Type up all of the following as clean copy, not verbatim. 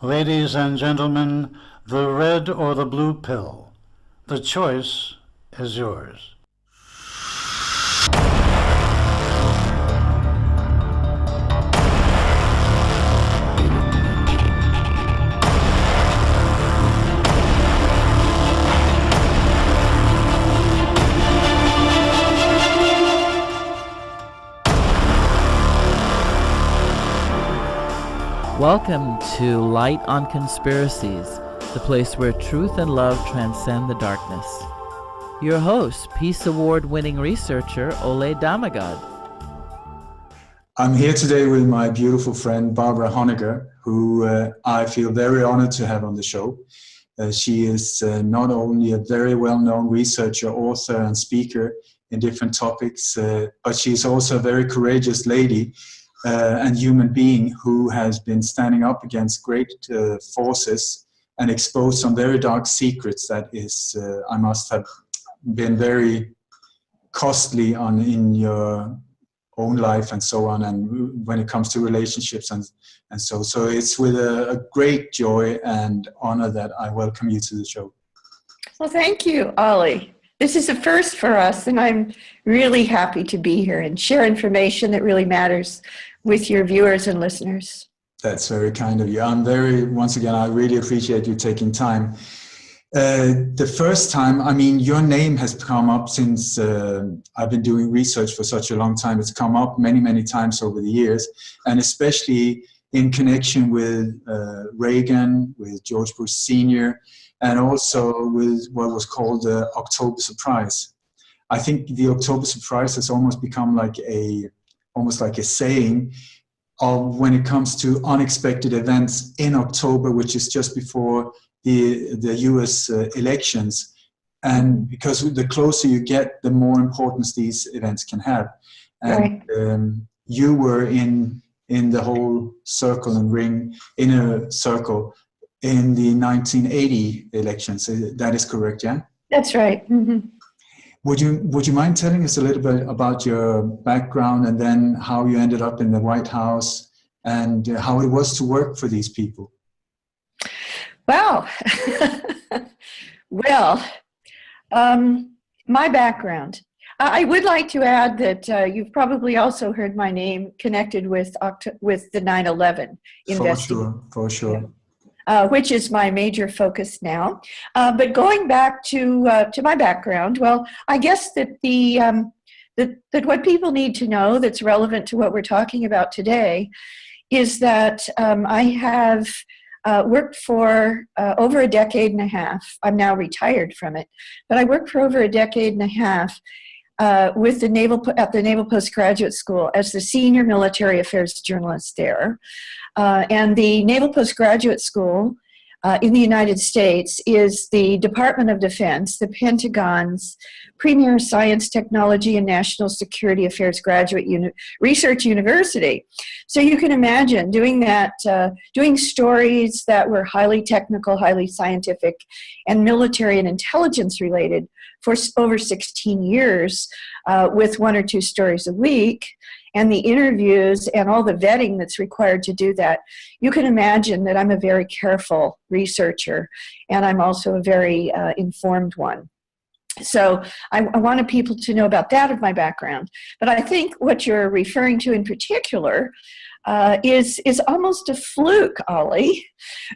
Ladies and gentlemen, the red or the blue pill. The choice is yours. Welcome to Light on Conspiracies, the place where truth and love transcend the darkness. Your host, Peace Award-winning researcher Ole Dammegard. I'm here today with my beautiful friend Barbara Honnenger, who I feel very honored to have on the show. She is not only a very well-known researcher, author, and speaker in different topics, but she's also a very courageous lady and human being who has been standing up against great forces and exposed some very dark secrets that is, I must have been very costly in your own life and so on, and when it comes to relationships and so it's with a great joy and honor that I welcome you to the show. Well, thank you, Ollie. This is a first for us, and I'm really happy to be here and share information that really matters with your viewers and listeners. That's very kind of you. Once again, I really appreciate you taking time. The first time, I mean, your name has come up since I've been doing research for such a long time. It's come up many, many times over the years, and especially in connection with Reagan, with George Bush Sr., and also with what was called the October Surprise. I think the October Surprise has almost become like a saying of when it comes to unexpected events in October, which is just before the US elections. And because the closer you get, the more importance these events can have. And right. You were in the whole circle and ring, inner circle, in the 1980 elections. That is correct, yeah? That's right. Mm-hmm. Would you mind telling us a little bit about your background and then how you ended up in the White House and how it was to work for these people? Wow. Well, my background. I would like to add that you've probably also heard my name connected with the 9/11 investigation. For sure. Which is my major focus now. But going back to my background, well, I guess that that what people need to know that's relevant to what we're talking about today is that I have worked for over a decade and a half. I'm now retired from it, but I worked for over a decade and a half with at the Naval Postgraduate School as the senior military affairs journalist there. And the Naval Postgraduate School in the United States is the Department of Defense, the Pentagon's premier science, technology, and national security affairs graduate research university. So you can imagine doing that, doing stories that were highly technical, highly scientific, and military and intelligence related for over 16 years with 1 or 2 stories a week, and the interviews and all the vetting that's required to do that. You can imagine that I'm a very careful researcher, and I'm also a very informed one. So I wanted people to know about that of my background. But I think what you're referring to in particular is almost a fluke, Ollie.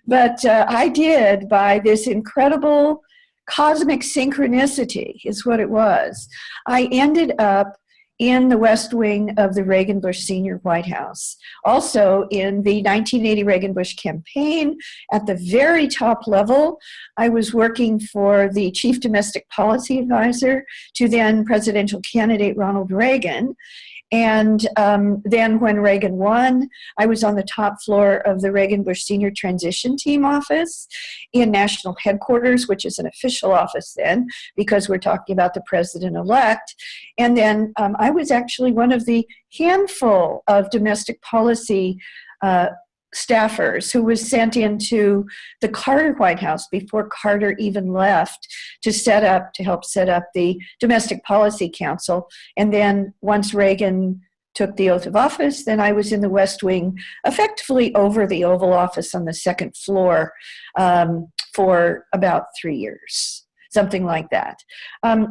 But I did, by this incredible cosmic synchronicity is what it was. I ended up in the West Wing of the Reagan-Bush Sr. White House. Also in the 1980 Reagan-Bush campaign, at the very top level, I was working for the Chief Domestic Policy Advisor to then presidential candidate Ronald Reagan. And then when Reagan won, I was on the top floor of the Reagan-Bush Senior Transition Team office in National Headquarters, which is an official office then, because we're talking about the president-elect. And then I was actually one of the handful of domestic policy staffers who was sent into the Carter White House before Carter even left to help set up the Domestic Policy Council. And then once Reagan took the oath of office. Then I was in the West Wing, effectively over the Oval Office on the second floor for about 3 years, something like that.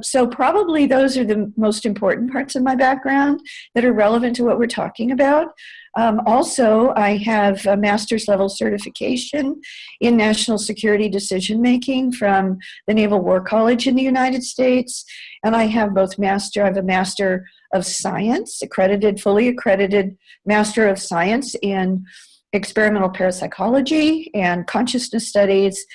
So probably those are the most important parts of my background that are relevant to what we're talking about. Also, I have a master's level certification in national security decision making from the Naval War College in the United States, and I have I have a Master of Science, fully accredited Master of Science in experimental parapsychology and consciousness studies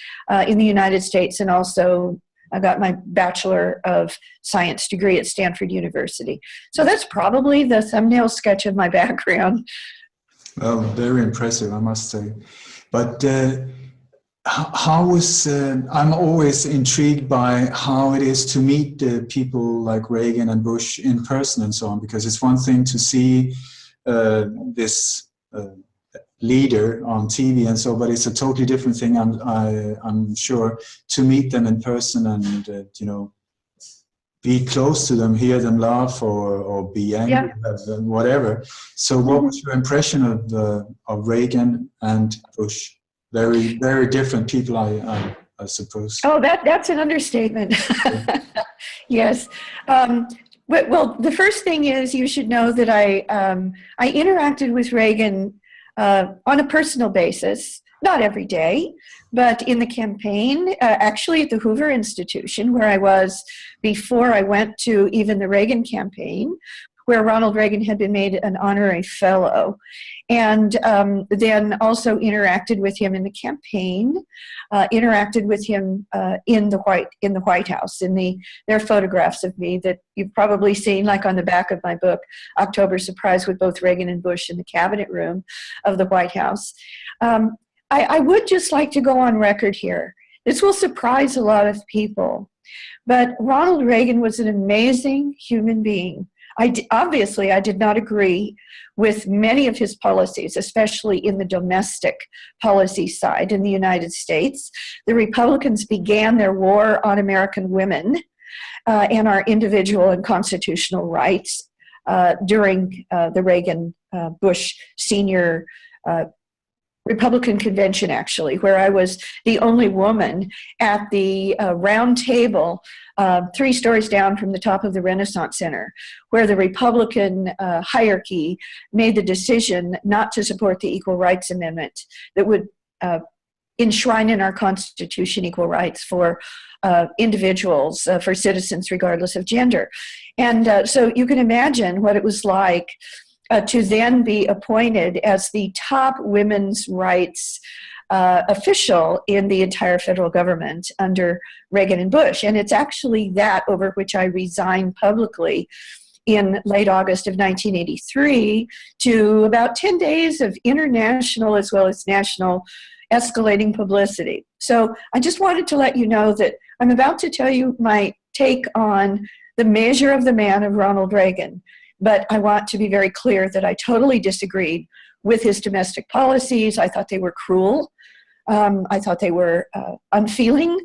in the United States, and also I got my Bachelor of Science degree at Stanford University. So that's probably the thumbnail sketch of my background. Well, very impressive, I must say. But I'm always intrigued by how it is to meet people like Reagan and Bush in person and so on, because it's one thing to see this leader on TV and so, but it's a totally different thing, I'm sure, to meet them in person and be close to them, hear them laugh or be angry at them, whatever. So what was your impression of Reagan and Bush? Very, very different people, I suppose. Oh, that's an understatement. Yes. Well, the first thing is you should know that I interacted with Reagan on a personal basis, not every day, but in the campaign, actually at the Hoover Institution, where I was before I went to even the Reagan campaign, where Ronald Reagan had been made an honorary fellow, and then also interacted with him in the campaign, interacted with him in the White House. There are photographs of me that you've probably seen, like on the back of my book, October Surprise, with both Reagan and Bush in the cabinet room of the White House. I would just like to go on record here. This will surprise a lot of people, but Ronald Reagan was an amazing human being. Obviously, I did not agree with many of his policies, especially in the domestic policy side in the United States. The Republicans began their war on American women and our individual and constitutional rights during the Reagan-Bush senior Republican convention, actually, where I was the only woman at the round table 3 stories down from the top of the Renaissance Center, where the Republican hierarchy made the decision not to support the Equal Rights Amendment that would enshrine in our Constitution equal rights for individuals, for citizens, regardless of gender. And so you can imagine what it was like to then be appointed as the top women's rights official in the entire federal government under Reagan and Bush. And it's actually that over which I resigned publicly in late August of 1983 to about 10 days of international as well as national escalating publicity. So I just wanted to let you know that I'm about to tell you my take on the measure of the man of Ronald Reagan. But I want to be very clear that I totally disagreed with his domestic policies. I thought they were cruel. I thought they were unfeeling.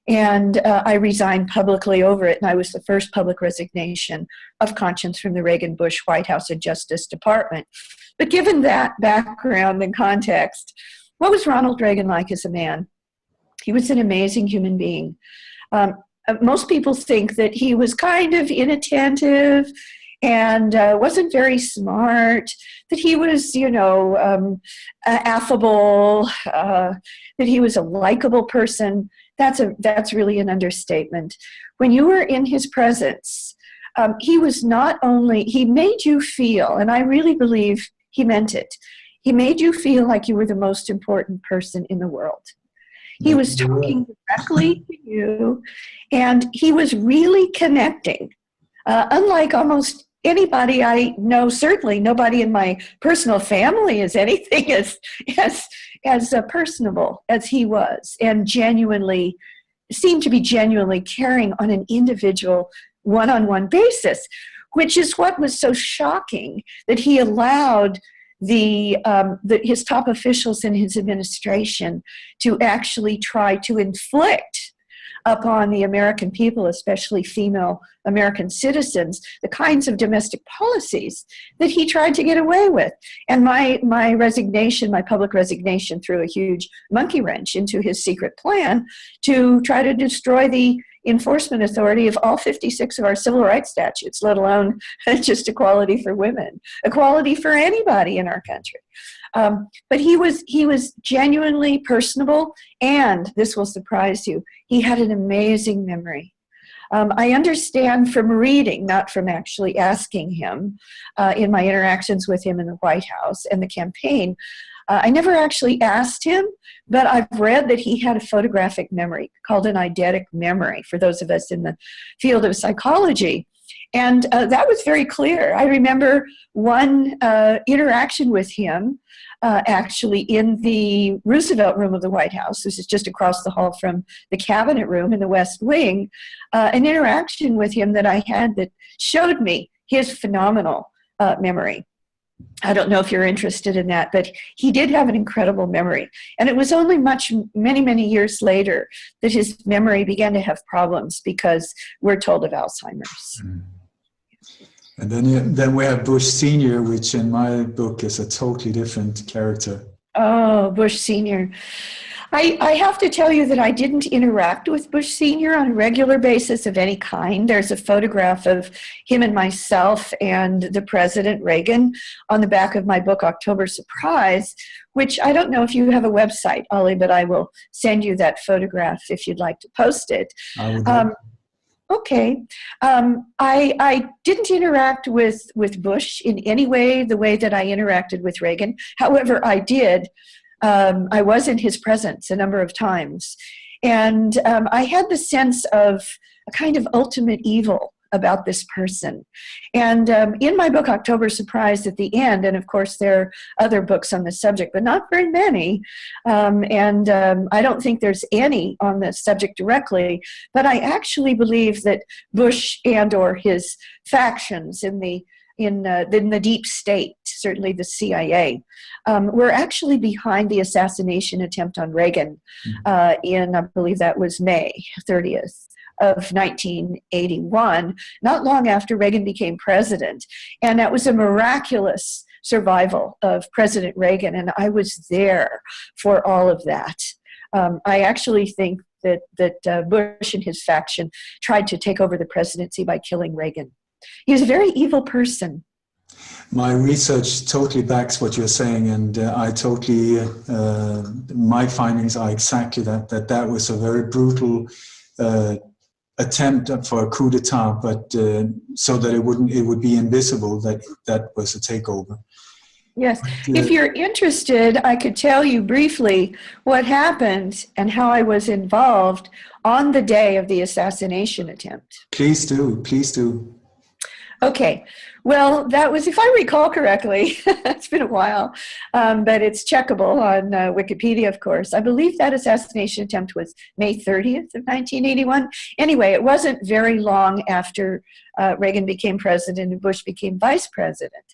And I resigned publicly over it. And I was the first public resignation of conscience from the Reagan-Bush White House and Justice Department. But given that background and context, what was Ronald Reagan like as a man? He was an amazing human being. Most people think that he was kind of inattentive and wasn't very smart, that he was, affable, that he was a likable person. That's really an understatement. When you were in his presence, he made you feel, and I really believe he meant it, he made you feel like you were the most important person in the world. He was talking directly to you, and he was really connecting. Unlike almost anybody I know, certainly nobody in my personal family is anything as personable as he was, and seemed to be genuinely caring on an individual one-on-one basis, which is what was so shocking, that he allowed his top officials in his administration to actually try to inflict upon the American people, especially female American citizens, the kinds of domestic policies that he tried to get away with. And my resignation, my public resignation, threw a huge monkey wrench into his secret plan to try to destroy the enforcement authority of all 56 of our civil rights statutes, let alone just equality for women, equality for anybody in our country. But he was genuinely personable, and this will surprise you, he had an amazing memory. I understand from reading, not from actually asking him, in my interactions with him in the White House and the campaign, I never actually asked him, but I've read that he had a photographic memory called an eidetic memory, for those of us in the field of psychology. And that was very clear. I remember one interaction with him, actually in the Roosevelt room of the White House. This is just across the hall from the cabinet room in the West Wing. An interaction with him that I had that showed me his phenomenal memory. I don't know if you're interested in that, but he did have an incredible memory. And it was only many years later that his memory began to have problems because we're told of Alzheimer's. And then we have Bush Sr., which in my book is a totally different character. Oh, Bush Sr. I have to tell you that I didn't interact with Bush Sr. on a regular basis of any kind. There's a photograph of him and myself and the President Reagan on the back of my book, October Surprise, which I don't know if you have a website, Ollie, but I will send you that photograph if you'd like to post it. I would Okay. I didn't interact with Bush in any way, the way that I interacted with Reagan. However, I did. I was in his presence a number of times. And I had the sense of a kind of ultimate evil about this person. And in my book, October Surprise, at the end, and of course there are other books on the subject, but not very many, and I don't think there's any on the subject directly, but I actually believe that Bush and or his factions in the deep state, certainly the CIA, were actually behind the assassination attempt on Reagan in, I believe that was May 30th. Of 1981, not long after Reagan became president. And that was a miraculous survival of President Reagan, and I was there for all of that. I actually think that Bush and his faction tried to take over the presidency by killing Reagan. He was a very evil person. My research totally backs what you're saying, and I totally, my findings are exactly that was a very brutal attempt for a coup d'etat, but so that it would be invisible that was a takeover. Yes. If you're interested, I could tell you briefly what happened and how I was involved on the day of the assassination attempt. Please do. Please do. Okay. Well, that was, if I recall correctly, it's been a while, but it's checkable on Wikipedia, of course. I believe that assassination attempt was May 30th of 1981. Anyway, it wasn't very long after Reagan became president and Bush became vice president.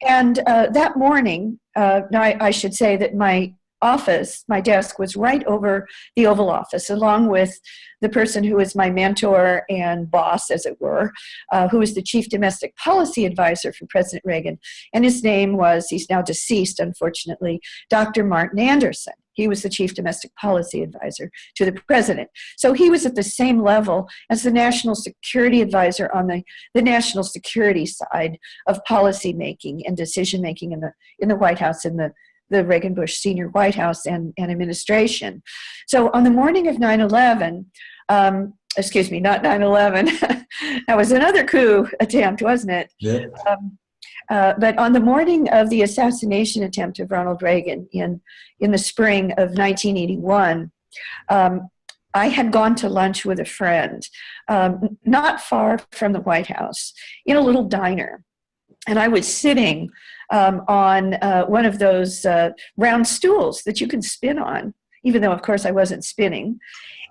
And that morning, now I should say that my office, my desk was right over the Oval Office, along with the person who was my mentor and boss, as it were, who was the chief domestic policy advisor for President Reagan. And his name was, he's now deceased, unfortunately, Dr. Martin Anderson. He was the chief domestic policy advisor to the president. So he was at the same level as the national security advisor on the national security side of policy making and decision making in the White House, in the Reagan-Bush Sr. White House and administration. So on the morning of 9/11, excuse me, not 9/11, that was another coup attempt, wasn't it? Yeah. But on the morning of the assassination attempt of Ronald Reagan in the spring of 1981, I had gone to lunch with a friend, not far from the White House, in a little diner. And I was sitting on one of those round stools that you can spin on, even though, of course, I wasn't spinning.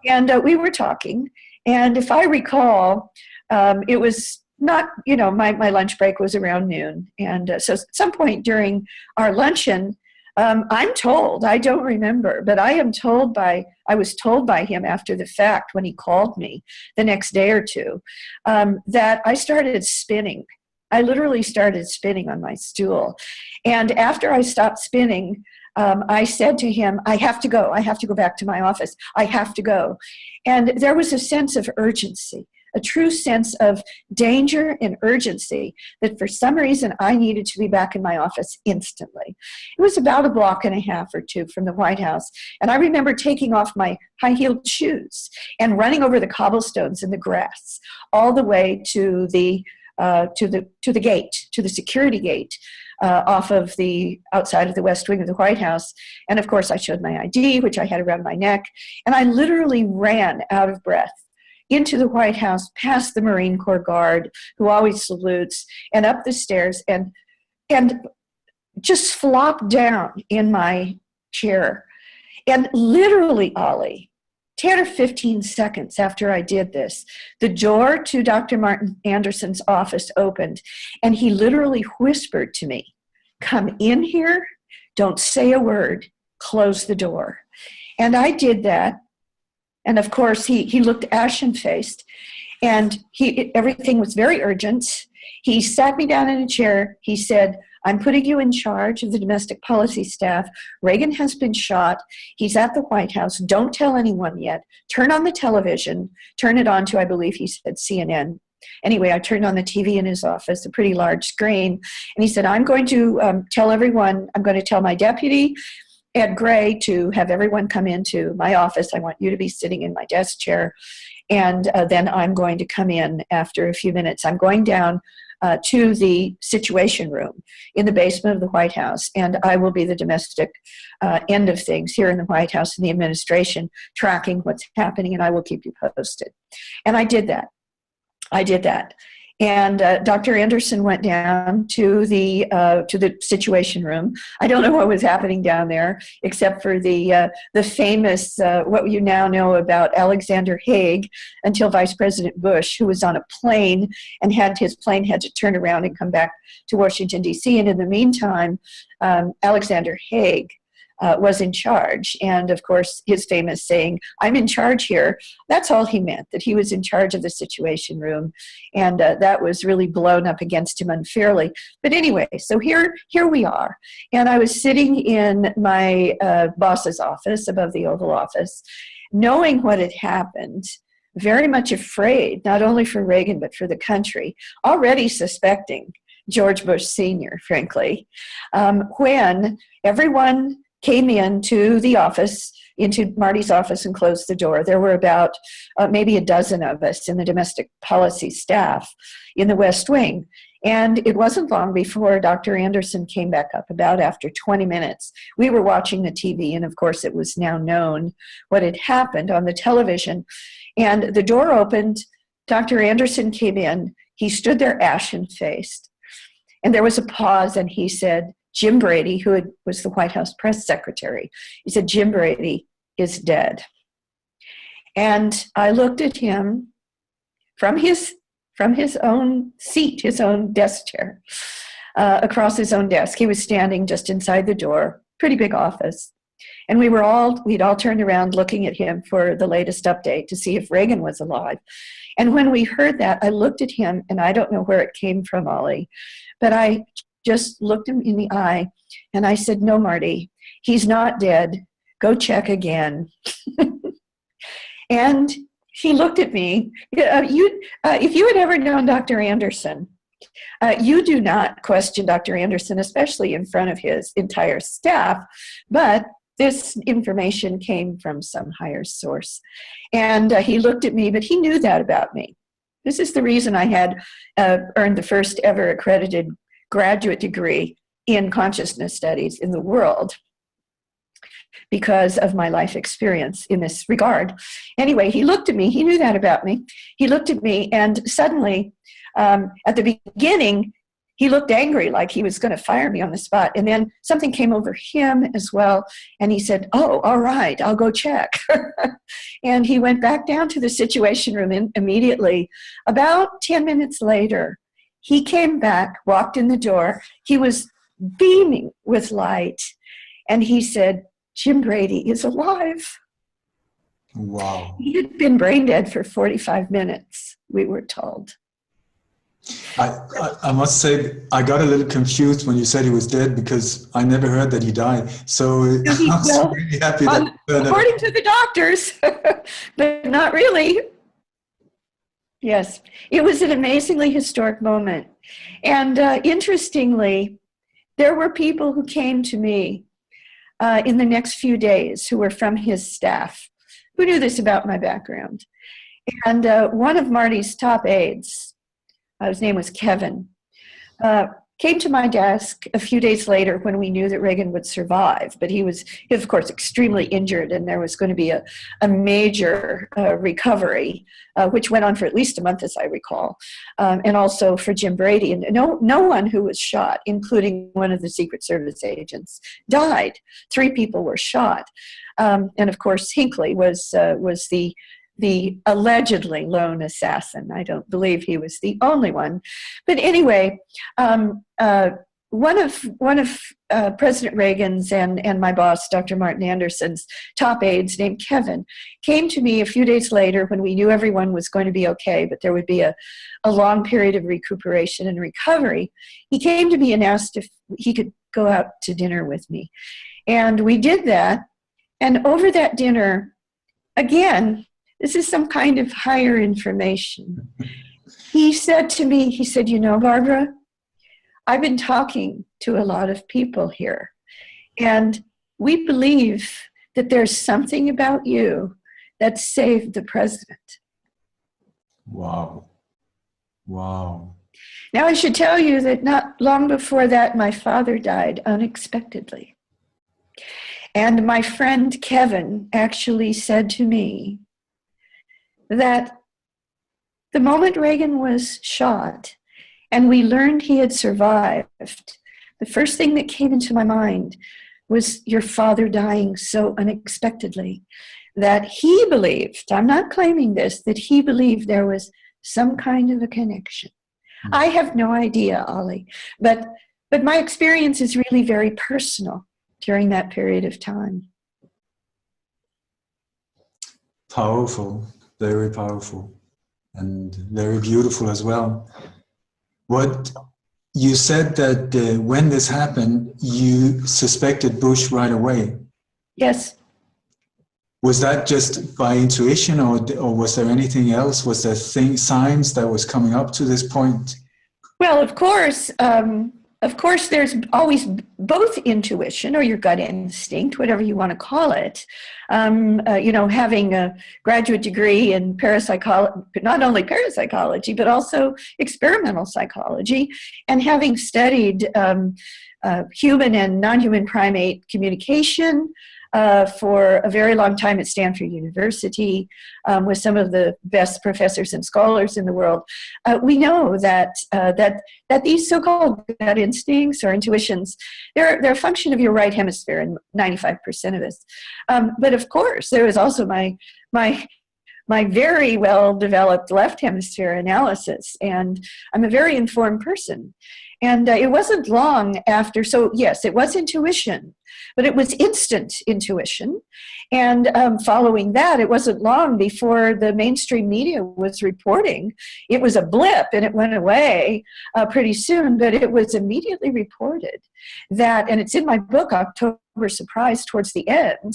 And we were talking. And if I recall, it was not, my lunch break was around noon. And so at some point during our luncheon, I'm told, I don't remember, but I was told by him after the fact when he called me the next day or two, that I started spinning. I literally started spinning on my stool. And after I stopped spinning, I said to him, I have to go back to my office. I have to go. And there was a sense of urgency, a true sense of danger and urgency that for some reason I needed to be back in my office instantly. It was about a block and a half or two from the White House. And I remember taking off my high-heeled shoes and running over the cobblestones in the grass all the way to the gate, to the security gate off of the outside of the West Wing of the White House. And of course I showed my ID, which I had around my neck, and I literally ran out of breath into the White House, past the Marine Corps guard, who always salutes, and up the stairs, and just flopped down in my chair. And literally, Ollie, 10 or 15 seconds after I did this, the door to Dr. Martin Anderson's office opened, and he literally whispered to me, "Come in here, don't say a word, close the door." And I did that. And of course, he looked ashen-faced, and everything was very urgent. He sat me down in a chair. He said, "I'm putting you in charge of the domestic policy staff. Reagan has been shot. He's at the White House. Don't tell anyone yet. Turn on the television. Turn it on to," I believe he said, CNN. Anyway, I turned on the TV in his office, a pretty large screen, and he said, "I'm going to tell everyone, I'm going to tell my deputy, Ed Gray, to have everyone come into my office. I want you to be sitting in my desk chair, and then I'm going to come in after a few minutes. I'm going down to the Situation Room in the basement of the White House, and I will be the domestic end of things here in the White House and the administration, tracking what's happening, and I will keep you posted." And I did that. And Dr. Anderson went down to the Situation Room. I don't know what was happening down there, except for the famous, what you now know about Alexander Haig, until Vice President Bush, who was on a plane and his plane had to turn around and come back to Washington, D.C. And in the meantime, Alexander Haig was in charge. And of course, his famous saying, "I'm in charge here," that's all he meant, that he was in charge of the Situation Room. And that was really blown up against him unfairly. But anyway, so here we are. And I was sitting in my boss's office above the Oval Office, knowing what had happened, very much afraid, not only for Reagan, but for the country, already suspecting George Bush Sr., frankly, when everyone came into the office, into Marty's office, and closed the door. There were about maybe a dozen of us in the domestic policy staff in the West Wing. And it wasn't long before Dr. Anderson came back up, about after 20 minutes. We were watching the TV, and of course it was now known what had happened on the television. And the door opened, Dr. Anderson came in, he stood there ashen-faced. And there was a pause, and he said, "Jim Brady," who was the White House press secretary, he said, "Jim Brady is dead." And I looked at him from his own seat, his own desk chair, across his own desk. He was standing just inside the door, pretty big office. And we'd all turned around looking at him for the latest update to see if Reagan was alive. And when we heard that, I looked at him, and I don't know where it came from, Ollie, but I just looked him in the eye, and I said, "No, Marty, he's not dead. Go check again." And he looked at me. If you had ever known Dr. Anderson, you do not question Dr. Anderson, especially in front of his entire staff, but this information came from some higher source. And he looked at me, but he knew that about me. This is the reason I had earned the first ever accredited graduate degree in consciousness studies in the world, because of my life experience in this regard. Anyway, he looked at me. He knew that about me. He looked at me, and suddenly, at the beginning, he looked angry, like he was going to fire me on the spot. And then something came over him as well, and he said, "Oh, all right, I'll go check." And he went back down to the Situation Room immediately. About 10 minutes later, he came back, walked in the door. He was beaming with light. And he said, Jim Brady is alive. Wow. He had been brain dead for 45 minutes, we were told. I must say, I got a little confused when you said he was dead because I never heard that he died. So I was really happy that. According to the doctors, but not really. Yes, it was an amazingly historic moment. And interestingly, there were people who came to me in the next few days who were from his staff, who knew this about my background. And one of Marty's top aides, his name was Kevin, came to my desk a few days later when we knew that Reagan would survive. But he was, of course, extremely injured, and there was going to be a major recovery, which went on for at least a month, as I recall, and also for Jim Brady. And no one who was shot, including one of the Secret Service agents, died. 3 people were shot. And of course, Hinckley was the allegedly lone assassin. I don't believe he was the only one. But anyway, one of President Reagan's and my boss, Dr. Martin Anderson's top aides named Kevin, came to me a few days later when we knew everyone was going to be okay, but there would be a long period of recuperation and recovery. He came to me and asked if he could go out to dinner with me. And we did that. And over that dinner, again, this is some kind of higher information. He said to me, he said, you know, Barbara, I've been talking to a lot of people here, and we believe that there's something about you that saved the president. Wow. Wow. Now, I should tell you that not long before that, my father died unexpectedly. And my friend Kevin actually said to me that the moment Reagan was shot and we learned he had survived, the first thing that came into my mind was your father dying so unexpectedly, that he believed, I'm not claiming this, that he believed there was some kind of a connection. I have no idea, Ollie, but my experience is really very personal during that period of time. Powerful. Very powerful and very beautiful as well. What you said that when this happened, you suspected Bush right away. Yes. Was that just by intuition, or was there anything else? Was there signs that was coming up to this point? Well, of course, there's always both intuition or your gut instinct, whatever you want to call it. Having a graduate degree in parapsychology, not only parapsychology, but also experimental psychology, and having studied human and non-human primate communication for a very long time at Stanford University with some of the best professors and scholars in the world, we know that these so-called gut instincts or intuitions, they're a function of your right hemisphere in 95% of us. But of course, there is also my very well-developed left hemisphere analysis, and I'm a very informed person. And it wasn't long after, so yes, it was intuition, but it was instant intuition. And following that, it wasn't long before the mainstream media was reporting. It was a blip and it went away pretty soon, but it was immediately reported that, and it's in my book, October Surprise, towards the end,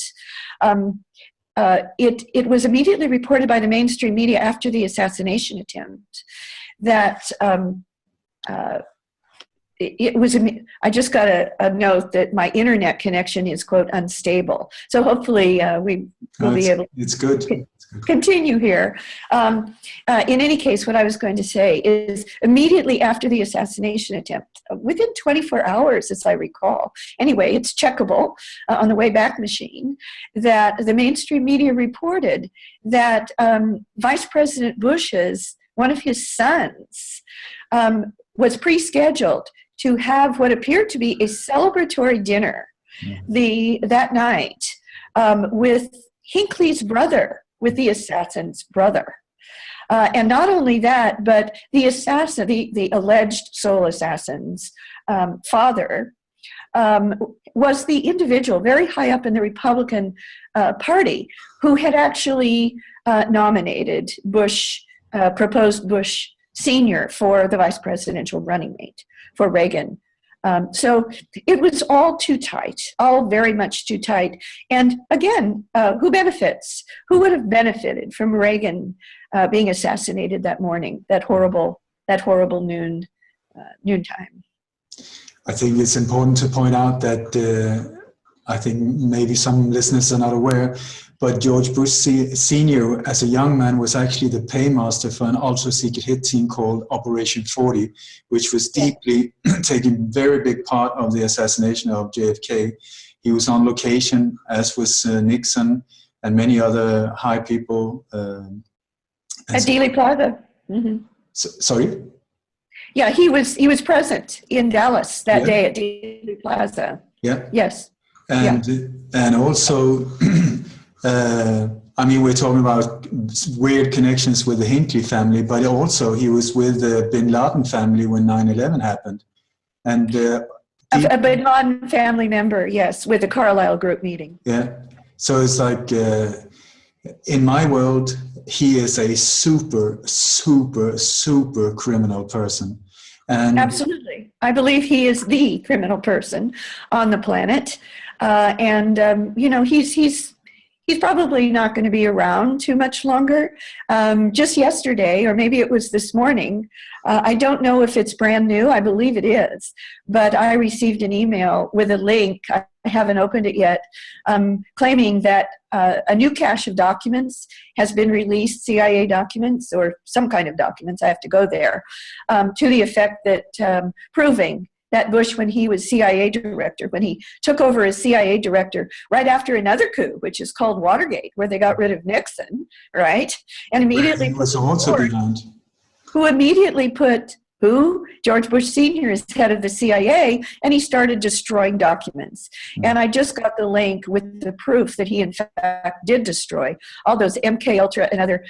it was immediately reported by the mainstream media after the assassination attempt that it was. I just got a note that my internet connection is, quote, unstable. So hopefully we will be able to continue here. In any case, what I was going to say is immediately after the assassination attempt, within 24 hours, as I recall, anyway, it's checkable on the Wayback Machine, that the mainstream media reported that Vice President Bush's, one of his sons, was pre-scheduled to have what appeared to be a celebratory dinner that night with Hinckley's brother, with the assassin's brother. And not only that, but the assassin, the alleged sole assassin's father, was the individual very high up in the Republican Party who had actually nominated Bush, proposed Bush Sr. for the vice presidential running mate for Reagan. So it was all too tight, all very much too tight. And again, who benefits? Who would have benefited from Reagan being assassinated that morning, that horrible noontime? I think it's important to point out that I think maybe some listeners are not aware, but George Bush Sr. as a young man was actually the paymaster for an ultra-secret hit team called Operation 40, which was deeply taking very big part of the assassination of JFK. He was on location, as was Nixon and many other high people. At Dealey Plaza. Mm-hmm. Sorry? Yeah, he was present in Dallas that day at Dealey Plaza. Yeah. Yes. And also, I mean, we're talking about weird connections with the Hinckley family, but also he was with the Bin Laden family when 9/11 happened. And a Bin Laden family member, yes, with the Carlisle group meeting. Yeah. So it's like, in my world, he is a super, super, super criminal person. And absolutely. I believe he is the criminal person on the planet. You know, he's probably not going to be around too much longer. Just yesterday, or maybe it was this morning, I don't know if it's brand new, I believe it is, but I received an email with a link, I haven't opened it yet, claiming that a new cache of documents has been released, CIA documents or some kind of documents, I have to go there, to the effect that proving that Bush, when he was CIA director, when he took over as CIA director right after another coup, which is called Watergate, where they got rid of Nixon, right? And immediately was also behind. Who immediately put George Bush Sr. is head of the CIA, and he started destroying documents. And I just got the link with the proof that he, in fact, did destroy all those MK Ultra and other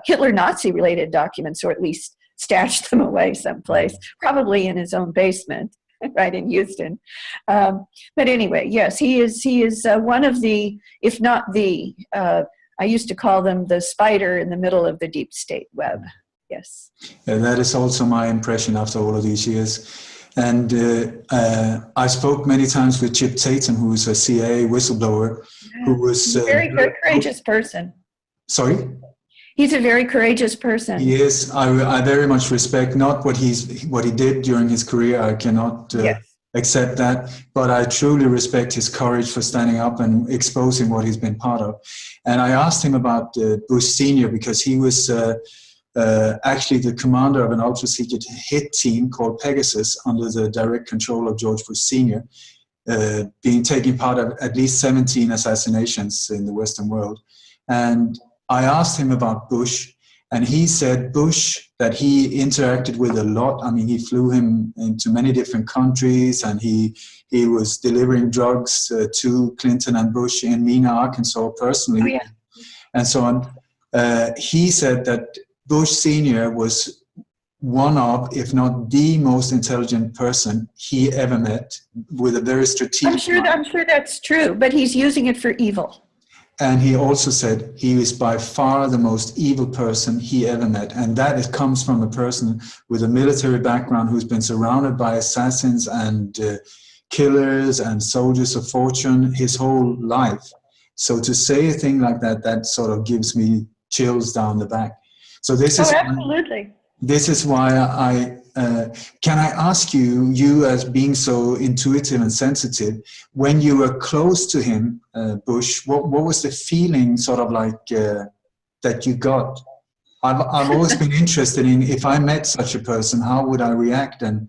Hitler-Nazi-related documents, or at least stashed them away someplace, probably in his own basement, right in Houston. But anyway, yes, he is one of the, if not the, I used to call them the spider in the middle of the deep state web. Yes. And that is also my impression after all of these years. And I spoke many times with Chip Tatum, who is a CIA whistleblower, who was very courageous person. Sorry? He's a very courageous person. He is. I very much respect not what he did during his career. I cannot accept that, but I truly respect his courage for standing up and exposing what he's been part of. And I asked him about Bush Sr. because he was actually the commander of an ultra-secret hit team called Pegasus under the direct control of George Bush Sr., taking part of at least 17 assassinations in the Western world. And I asked him about Bush, and he said Bush, that he interacted with a lot. I mean, he flew him into many different countries, and he was delivering drugs to Clinton and Bush in Mena, Arkansas, personally, and so on. He said that Bush Sr. was one of, if not the most intelligent person he ever met, with a very strategic I'm sure that's true, but he's using it for evil. And he also said he is by far the most evil person he ever met. And that comes from a person with a military background who's been surrounded by assassins and killers and soldiers of fortune his whole life. So to say a thing like that, that sort of gives me chills down the back. So this is absolutely. This is why can I ask you as being so intuitive and sensitive, when you were close to him, Bush, what was the feeling sort of like that you got? I've always been interested in, if I met such a person, how would I react and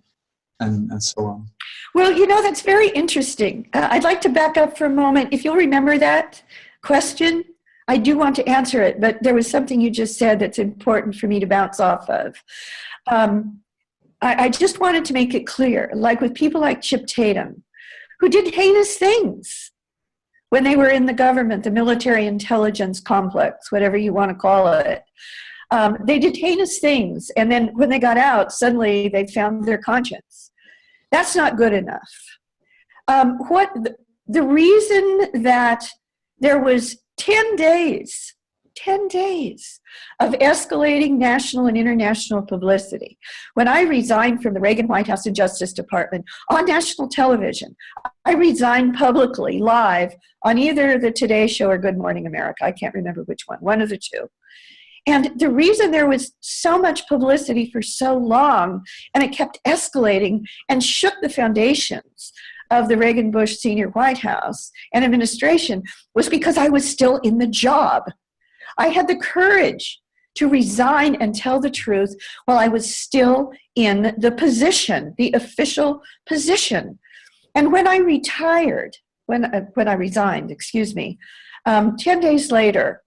so on. Well, you know, that's very interesting. I'd like to back up for a moment. If you'll remember that question, I do want to answer it, but there was something you just said that's important for me to bounce off of. I just wanted to make it clear, like with people like Chip Tatum, who did heinous things when they were in the government, the military intelligence complex, whatever you want to call it. They did heinous things, and then when they got out, suddenly they found their conscience. That's not good enough. The reason that there was 10 days of escalating national and international publicity. When I resigned from the Reagan White House and Justice Department on national television, I resigned publicly, live, on either the Today Show or Good Morning America. I can't remember which one of the two. And the reason there was so much publicity for so long, and it kept escalating and shook the foundations of the Reagan Bush Senior White House and administration, was because I was still in the job. I had the courage to resign and tell the truth while I was still in the position, the official position. And when I retired, when I resigned, 10 days later,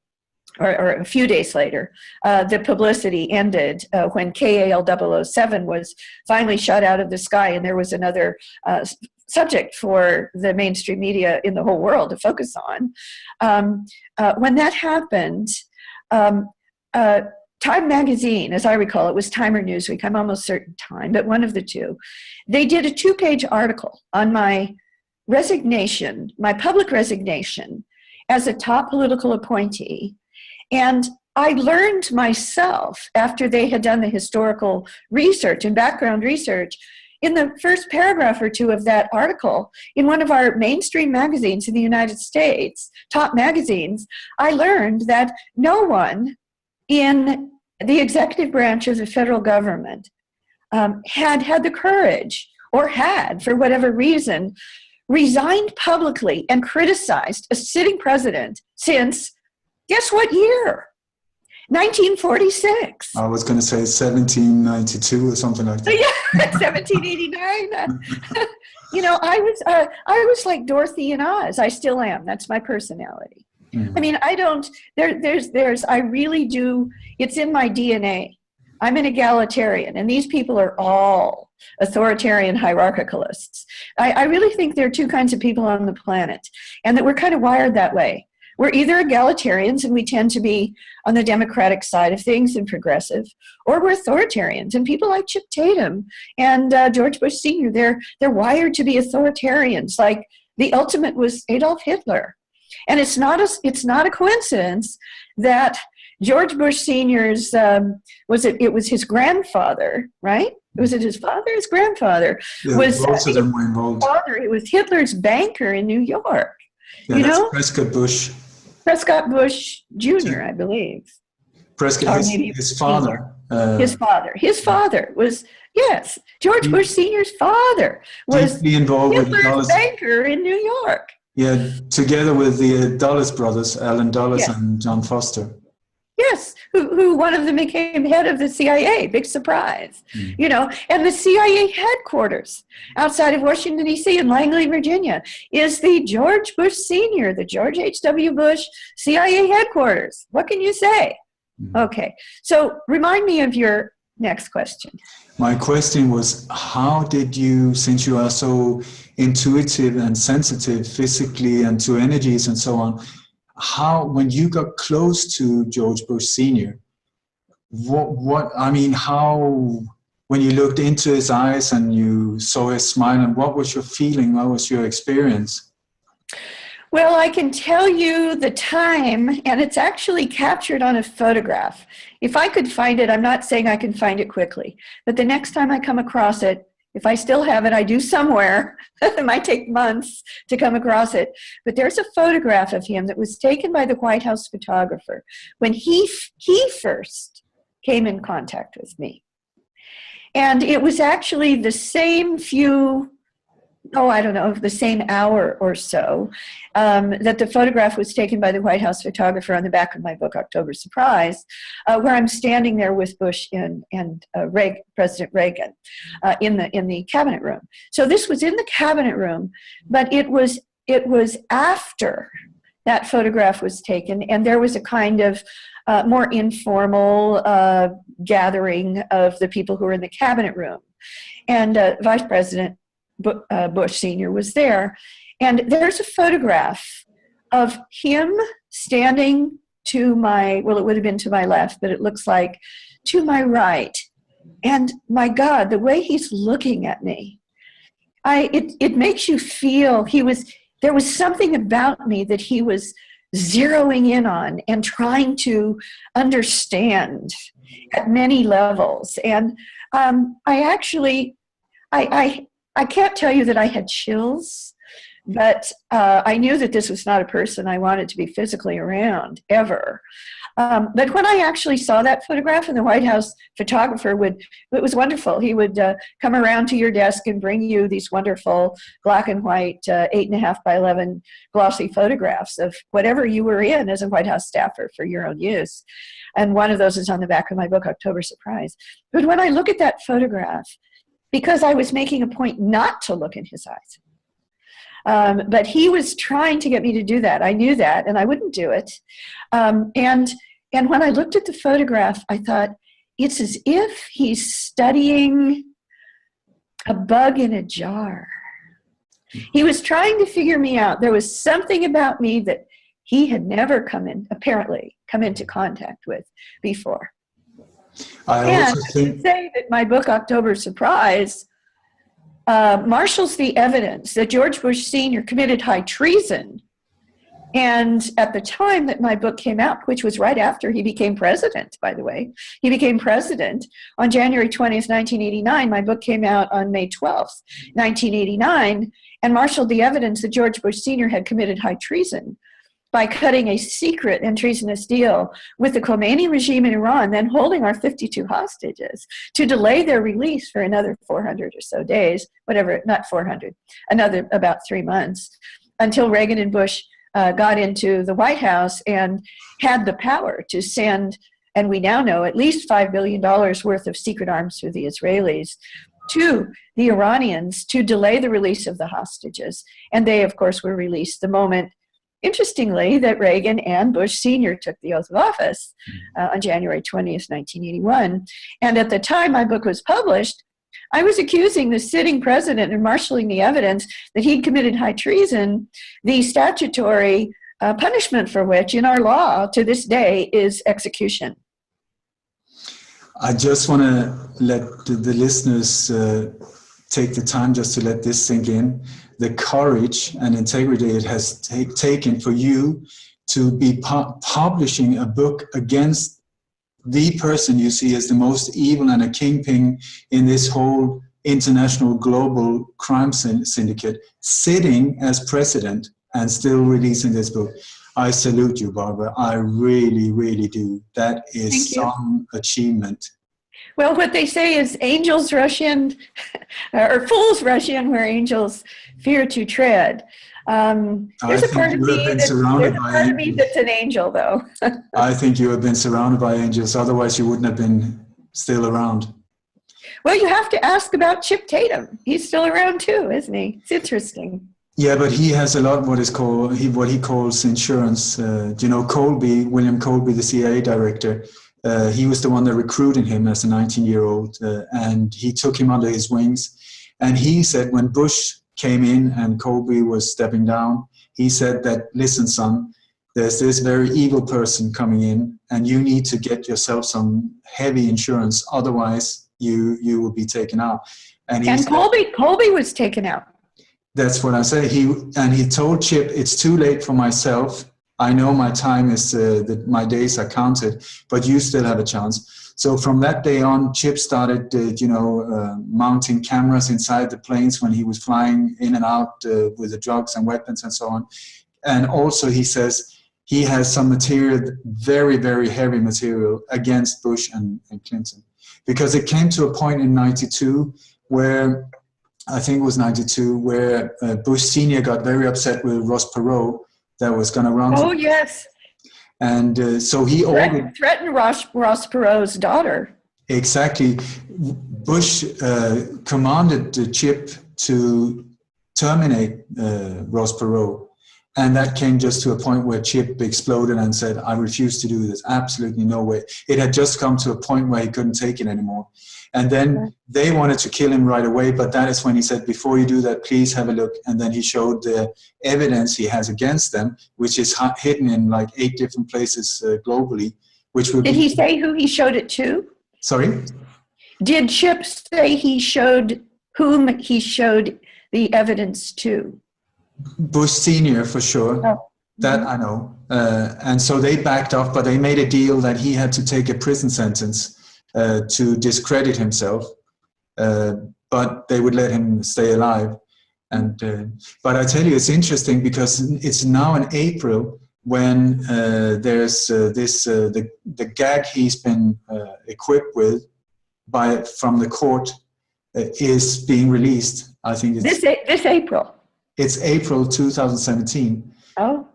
or a few days later, the publicity ended when KAL 007 was finally shot out of the sky, and there was another subject for the mainstream media in the whole world to focus on. When that happened, Time magazine, as I recall, it was Time or Newsweek, I'm almost certain Time, but one of the two, they did a 2-page article on my resignation, my public resignation as a top political appointee. And I learned myself, after they had done the historical research and background research, in the first paragraph or two of that article, in one of our mainstream magazines in the United States, top magazines, I learned that no one in the executive branch of the federal government had the courage, or had, for whatever reason, resigned publicly and criticized a sitting president since, guess what year? 1946. I was going to say 1792 or something like that. Yeah, 1789. You know, I was like Dorothy in Oz. I still am. That's my personality. I mean, I really do, it's in my DNA. I'm an egalitarian, and these people are all authoritarian hierarchicalists. I really think there are two kinds of people on the planet, and that we're kind of wired that way. We're either egalitarians, and we tend to be on the democratic side of things and progressive, or we're authoritarians. And people like Chip Tatum and George Bush Sr., they're wired to be authoritarians. Like the ultimate was Adolf Hitler. And it's not a coincidence that George Bush Sr.'s, it was his grandfather, right? Was it his father? His grandfather was both of them were involved. Father. It was Hitler's banker in New York. Yeah, that's Prescott Bush. Prescott Bush Jr., I believe. Prescott, his father. His father was, yes, George Bush Sr.'s father was deeply involved with Hitler's banker in New York. Yeah, together with the Dulles brothers, Allen Dulles and John Foster. Yes, who one of them became head of the CIA, big surprise, you know, and the CIA headquarters outside of Washington, D.C. in Langley, Virginia, is the George Bush Sr., the George H.W. Bush CIA headquarters. What can you say? Okay, so remind me of your next question. My question was, how did you, since you are so intuitive and sensitive physically and to energies and so on, when you got close to George Bush Sr., when you looked into his eyes and you saw his smile, and what was your feeling? What was your experience? Well, I can tell you the time, and it's actually captured on a photograph. If I could find it, I'm not saying I can find it quickly, but the next time I come across it, if I still have it, I do somewhere. It might take months to come across it. But there's a photograph of him that was taken by the White House photographer when he first came in contact with me. And it was actually the same the same hour or so that the photograph was taken by the White House photographer on the back of my book, October Surprise, where I'm standing there with Bush and President Reagan in the cabinet room. So this was in the cabinet room, but it was after that photograph was taken, and there was a kind of more informal gathering of the people who were in the cabinet room. And Vice President Bush Sr. was there. And there's a photograph of him standing to my, well, it would have been to my left, but it looks like to my right. And my God, the way he's looking at me, it makes you feel there was something about me that he was zeroing in on and trying to understand at many levels. And I can't tell you that I had chills, but I knew that this was not a person I wanted to be physically around ever. But when I actually saw that photograph, and the White House photographer it was wonderful. He would come around to your desk and bring you these wonderful black and white 8.5 by 11 glossy photographs of whatever you were in as a White House staffer for your own use. And one of those is on the back of my book, October Surprise. But when I look at that photograph, because I was making a point not to look in his eyes, but he was trying to get me to do that. I knew that, and I wouldn't do it. And when I looked at the photograph, I thought, it's as if he's studying a bug in a jar. He was trying to figure me out. There was something about me that he had never apparently come into contact with before. I should say that my book, October Surprise, marshals the evidence that George Bush Sr. committed high treason. And at the time that my book came out, which was right after he became president, by the way, he became president on January 20th, 1989. My book came out on May 12th, 1989, and marshaled the evidence that George Bush Sr. had committed high treason by cutting a secret and treasonous deal with the Khomeini regime in Iran, then holding our 52 hostages to delay their release for another 400 or so days, whatever, not 400, another about 3 months, until Reagan and Bush got into the White House and had the power to send, and we now know, at least $5 billion worth of secret arms through the Israelis to the Iranians to delay the release of the hostages. And they, of course, were released the moment, interestingly, that Reagan and Bush Sr. took the oath of office on January 20th, 1981. And at the time my book was published, I was accusing the sitting president and marshaling the evidence that he'd committed high treason, the statutory punishment for which in our law to this day is execution. I just want to let the listeners take the time just to let this sink in. The courage and integrity it has taken for you to be publishing a book against the person you see as the most evil and a kingpin in this whole international global crime syndicate, sitting as president and still releasing this book. I salute you, Barbara. I really, really do. That is some achievement. Well, what they say is angels rush in, or fools rush in where angels fear to tread. There's a part of me that's an angel, though. I think you have been surrounded by angels. Otherwise, you wouldn't have been still around. Well, you have to ask about Chip Tatum. He's still around too, isn't he? It's interesting. Yeah, but he has a lot what he calls insurance. William Colby, the CIA director, he was the one that recruited him as a 19-year-old, and he took him under his wings. And he said when Bush came in and Colby was stepping down, he said that, listen, son, there's this very evil person coming in and you need to get yourself some heavy insurance, otherwise you will be taken out. And Colby was taken out. That's what I say. He told Chip, it's too late for myself. I know my time is, that my days are counted, but you still have a chance. So from that day on, Chip started, mounting cameras inside the planes when he was flying in and out with the drugs and weapons and so on. And also he says he has some material, very, very heavy material against Bush and Clinton. Because it came to a point in 92 where, I think it was 92, where Bush Sr. got very upset with Ross Perot that was going to run. Oh, yes. And so he threatened Ross Perot's daughter. Exactly. Bush commanded Chip to terminate Ross Perot. And that came just to a point where Chip exploded and said, I refuse to do this. Absolutely no way. It had just come to a point where he couldn't take it anymore. And then they wanted to kill him right away. But that is when he said, before you do that, please have a look. And then he showed the evidence he has against them, which is hidden in like 8 different places globally. Did he say who he showed it to? Sorry? Did Chip say whom he showed the evidence to? Bush Senior, for sure. Oh. That I know. And so they backed off, but they made a deal that he had to take a prison sentence to discredit himself. But they would let him stay alive. And but I tell you, it's interesting because it's now in April when there's the gag he's been equipped with from the court is being released. I think it's this April. It's April 2017. Oh.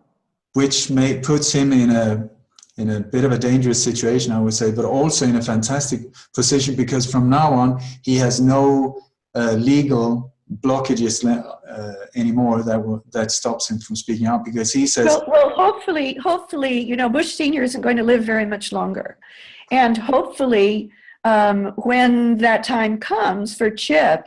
Which puts him in a bit of a dangerous situation, I would say, but also in a fantastic position because from now on he has no legal blockages anymore that stops him from speaking out because he says. Well, hopefully, Bush Senior isn't going to live very much longer, and hopefully, when that time comes for Chip,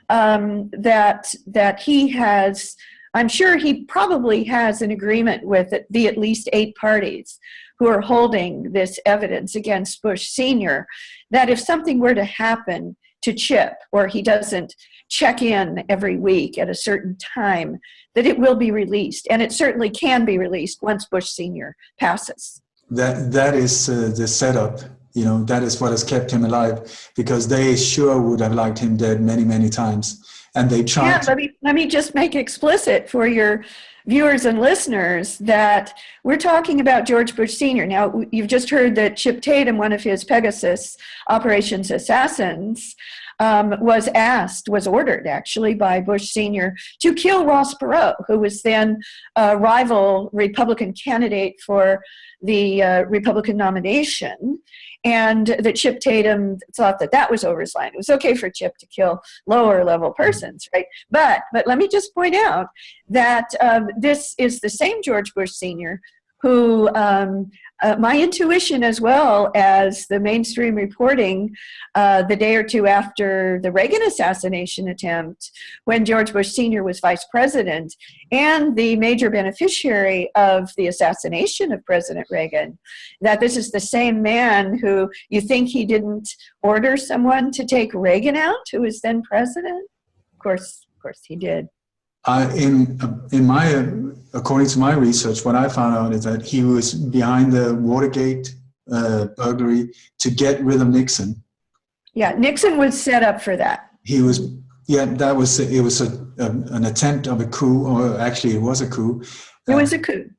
that he has. I'm sure he probably has an agreement with the at least 8 parties who are holding this evidence against Bush Senior, that if something were to happen to Chip, or he doesn't check in every week at a certain time, that it will be released. And it certainly can be released once Bush Senior passes. That is the setup. That is what has kept him alive, because they sure would have liked him dead many, many times. And they tried. Yeah, let me just make explicit for your viewers and listeners that we're talking about George Bush Senior. Now, you've just heard that Chip Tatum, one of his Pegasus operations assassins, was ordered actually by Bush Senior to kill Ross Perot, who was then a rival Republican candidate for the Republican nomination. And that Chip Tatum thought that was over his line. It was okay for Chip to kill lower level persons, right? But let me just point out that this is the same George Bush Senior who my intuition, as well as the mainstream reporting the day or two after the Reagan assassination attempt, when George Bush Senior was vice president and the major beneficiary of the assassination of President Reagan, that this is the same man who you think he didn't order someone to take Reagan out, who was then president? Of course he did. According to my research, what I found out is that he was behind the Watergate burglary to get rid of Nixon. Yeah, Nixon was set up for that. It was an attempt of a coup, or actually it was a coup. It was a coup.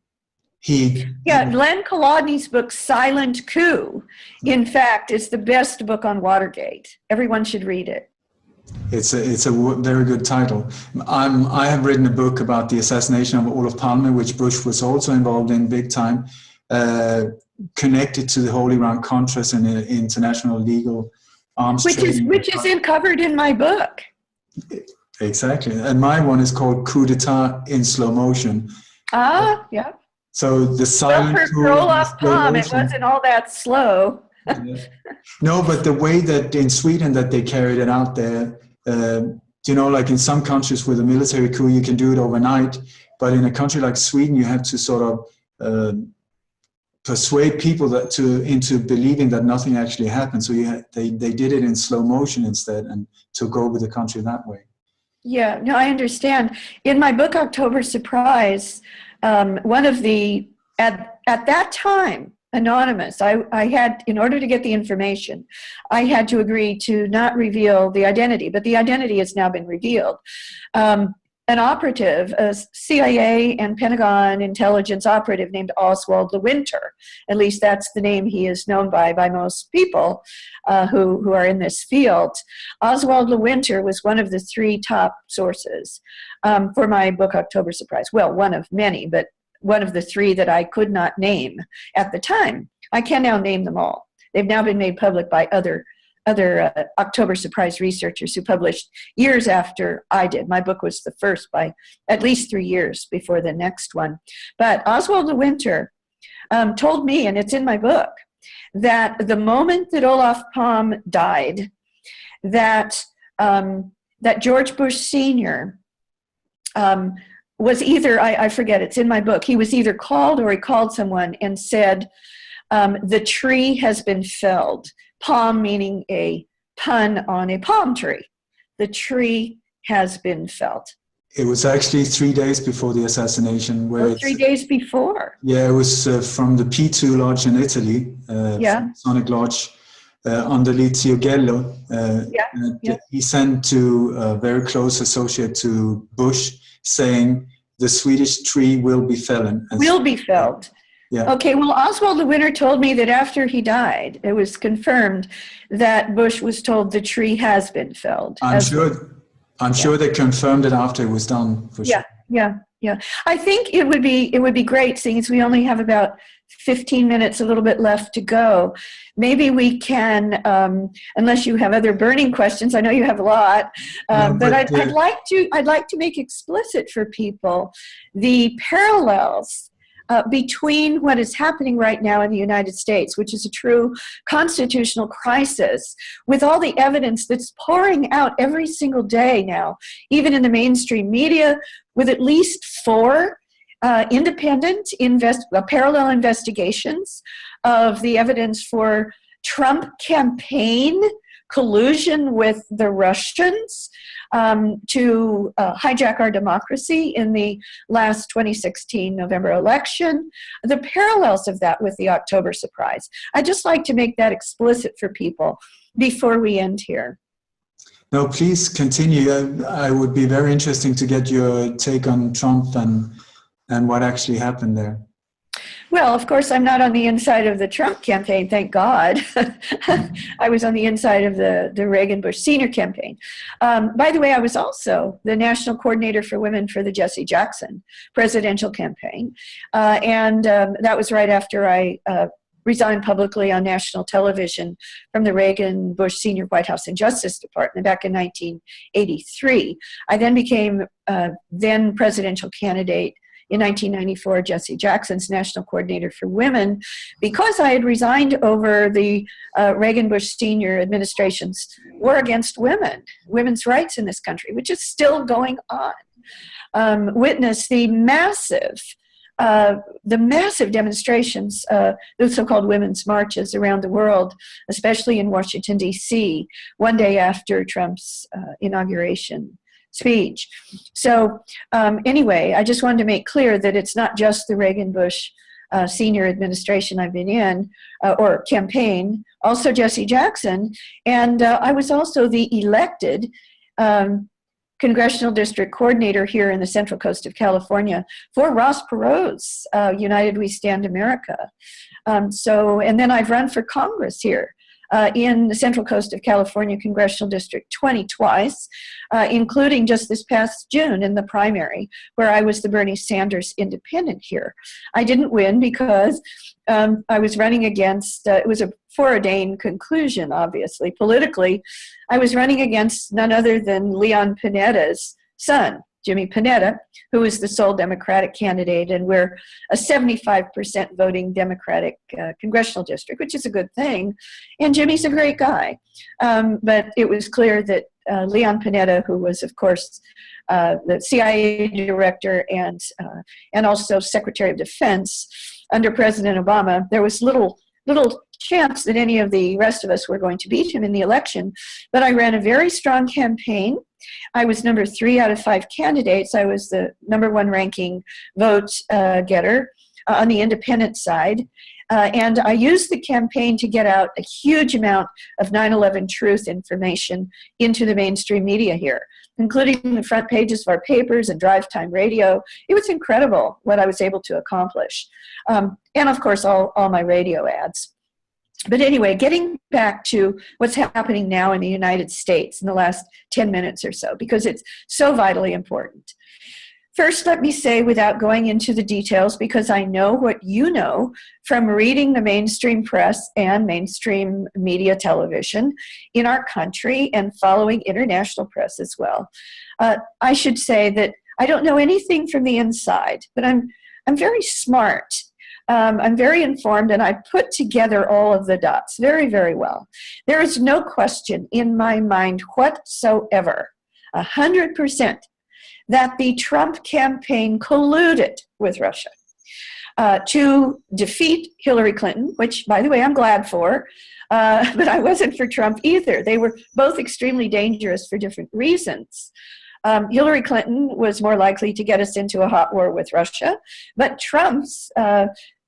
Len Kolodny's book, Silent Coup, in fact, is the best book on Watergate. Everyone should read it. It's a very good title. I have written a book about the assassination of Olof Palme, which Bush was also involved in big time, connected to the whole Iran-Contras and the international legal arms trading. Which is covered in my book. Exactly. And my one is called Coup d'etat in slow motion. Yeah. So the silent coup. For Olof Palme, it wasn't all that slow. No, but the way that in Sweden that they carried it out there, like in some countries with a military coup, you can do it overnight. But in a country like Sweden, you have to sort of persuade people into believing that nothing actually happened. So they did it in slow motion instead and took over the country that way. Yeah, no, I understand. In my book, October Surprise, one of the, at that time, anonymous, I had, in order to get the information, I had to agree to not reveal the identity, but the identity has now been revealed. An operative, a CIA and Pentagon intelligence operative named Oswald LeWinter, at least that's the name he is known by most people who are in this field. Oswald LeWinter was one of the 3 top sources for my book, October Surprise. Well, one of many, but one of the 3 that I could not name at the time. I can now name them all. They've now been made public by other October Surprise researchers who published years after I did. My book was the first by at least 3 years before the next one. But Oswald LeWinter told me, and it's in my book, that the moment that Olof Palme died, that George Bush Sr. Was either, I forget, it's in my book, he was either called or he called someone and said, the tree has been felled. Palm meaning a pun on a palm tree. The tree has been felt? It was actually 3 days before the assassination. Where 3 days before. Yeah, it was from the P2 Lodge in Italy, Sonic Lodge, under Lizio Gello. He sent to a very close associate to Bush saying, the Swedish tree will be felled. Will be felled. Yeah. Okay, well, Oswald the Winner told me that after he died, it was confirmed that Bush was told the tree has been felled. I'm sure they confirmed it after it was done. For sure. Yeah. I think it would be great, seeing as we only have about 15 minutes, a little bit left to go. Maybe we can, unless you have other burning questions, I know you have a lot, but I'd like to make explicit for people the parallels between what is happening right now in the United States, which is a true constitutional crisis, with all the evidence that's pouring out every single day now, even in the mainstream media, with at least 4 independent parallel investigations of the evidence for Trump campaign collusion with the Russians to hijack our democracy in the last 2016 November election, the parallels of that with the October surprise. I'd just like to make that explicit for people before we end here. No, please continue. I would be very interesting to get your take on Trump and what actually happened there. Well, of course, I'm not on the inside of the Trump campaign, thank God. I was on the inside of the Reagan-Bush Sr. campaign. By the way, I was also the national coordinator for women for the Jesse Jackson presidential campaign. And that was right after I resigned publicly on national television from the Reagan-Bush Sr. White House and Justice Department back in 1983. I then became then presidential candidate in 1994, Jesse Jackson's national coordinator for women, because I had resigned over the Reagan-Bush Sr. administration's war against women's rights in this country, which is still going on. Witness the massive demonstrations, the so-called women's marches around the world, especially in Washington, D.C., one day after Trump's inauguration speech. So anyway, I just wanted to make clear that it's not just the Reagan-Bush senior administration I've been in, or campaign, also Jesse Jackson, and I was also the elected congressional district coordinator here in the Central Coast of California for Ross Perot's United We Stand America. And then I've run for Congress here in the Central Coast of California Congressional District 20 twice, including just this past June in the primary, where I was the Bernie Sanders independent here. I didn't win because I was running against, it was a foreordained conclusion, obviously. Politically, I was running against none other than Leon Panetta's son, Jimmy Panetta, who is the sole Democratic candidate, and we're a 75% voting Democratic congressional district, which is a good thing. And Jimmy's a great guy. But it was clear that Leon Panetta, who was, of course, the CIA director and also Secretary of Defense under President Obama, there was little chance that any of the rest of us were going to beat him in the election. But I ran a very strong campaign. I was number 3 out of 5 candidates. I was the number 1 ranking vote getter on the independent side. And I used the campaign to get out a huge amount of 9/11 truth information into the mainstream media here, including the front pages of our papers and drive time radio. It was incredible what I was able to accomplish. And of course, all my radio ads. But anyway, getting back to what's happening now in the United States in the last 10 minutes or so, because it's so vitally important. First, let me say, without going into the details, because I know what you know from reading the mainstream press and mainstream media television in our country and following international press as well. I should say that I don't know anything from the inside, but I'm very smart. I'm very informed, and I put together all of the dots very, very well. There is no question in my mind whatsoever, 100%, that the Trump campaign colluded with Russia to defeat Hillary Clinton, which, by the way, I'm glad for, but I wasn't for Trump either. They were both extremely dangerous for different reasons. Hillary Clinton was more likely to get us into a hot war with Russia, but Trump's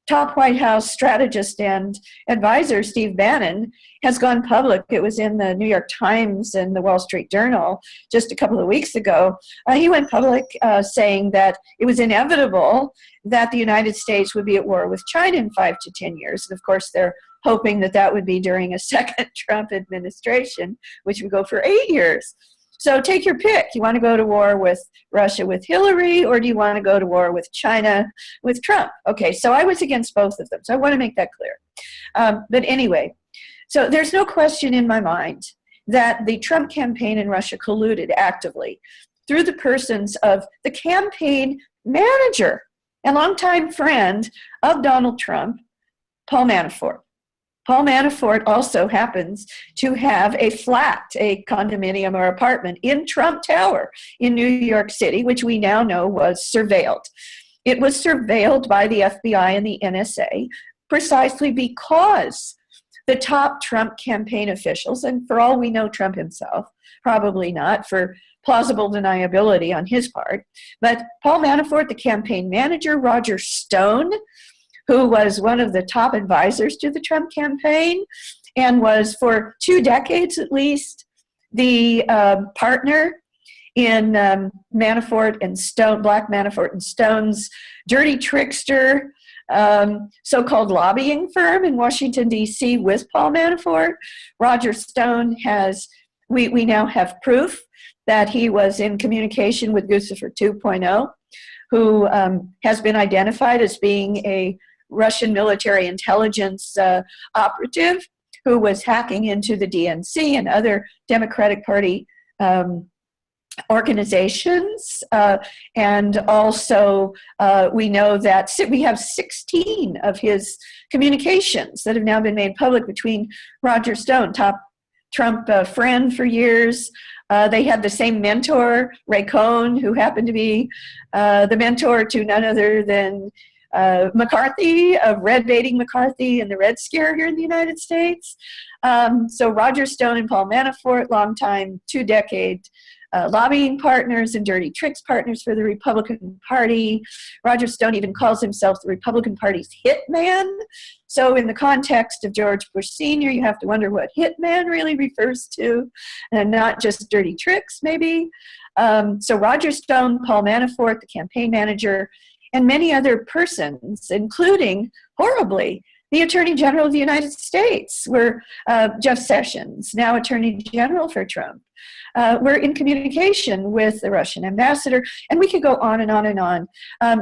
top White House strategist and advisor, Steve Bannon, has gone public. It was in the New York Times and the Wall Street Journal just a couple of weeks ago. He went public saying that it was inevitable that the United States would be at war with China in 5 to 10 years. And of course, they're hoping that that would be during a second Trump administration, which would go for 8 years. So take your pick. You want to go to war with Russia with Hillary, or do you want to go to war with China with Trump? Okay, so I was against both of them. So I want to make that clear. But anyway, so there's no question in my mind that the Trump campaign in Russia colluded actively through the persons of the campaign manager and longtime friend of Donald Trump, Paul Manafort. Paul Manafort also happens to have a flat, a condominium or apartment in Trump Tower in New York City, which we now know was surveilled. It was surveilled by the FBI and the NSA precisely because the top Trump campaign officials, and for all we know, Trump himself, probably not for plausible deniability on his part, but Paul Manafort, the campaign manager, Roger Stone, who was one of the top advisors to the Trump campaign and was for 2 decades at least the partner in Manafort and Stone, Black Manafort and Stone's dirty trickster so-called lobbying firm in Washington, D.C. with Paul Manafort. Roger Stone has, we now have proof that he was in communication with Guccifer 2.0, who has been identified as being a Russian military intelligence operative who was hacking into the DNC and other Democratic Party organizations. And also we know that we have 16 of his communications that have now been made public between Roger Stone, top Trump friend for years. They had the same mentor, Ray Cohn, who happened to be the mentor to none other than McCarthy, of red baiting McCarthy and the Red Scare here in the United States. So Roger Stone and Paul Manafort, longtime 2-decade lobbying partners and dirty tricks partners for the Republican Party. Roger Stone even calls himself the Republican Party's hitman. So in the context of George Bush Sr., you have to wonder what hitman really refers to, and not just dirty tricks, maybe. So Roger Stone, Paul Manafort, the campaign manager, and many other persons, including, horribly, the Attorney General of the United States, were Jeff Sessions, now Attorney General for Trump, were in communication with the Russian ambassador, and we could go on and on and on.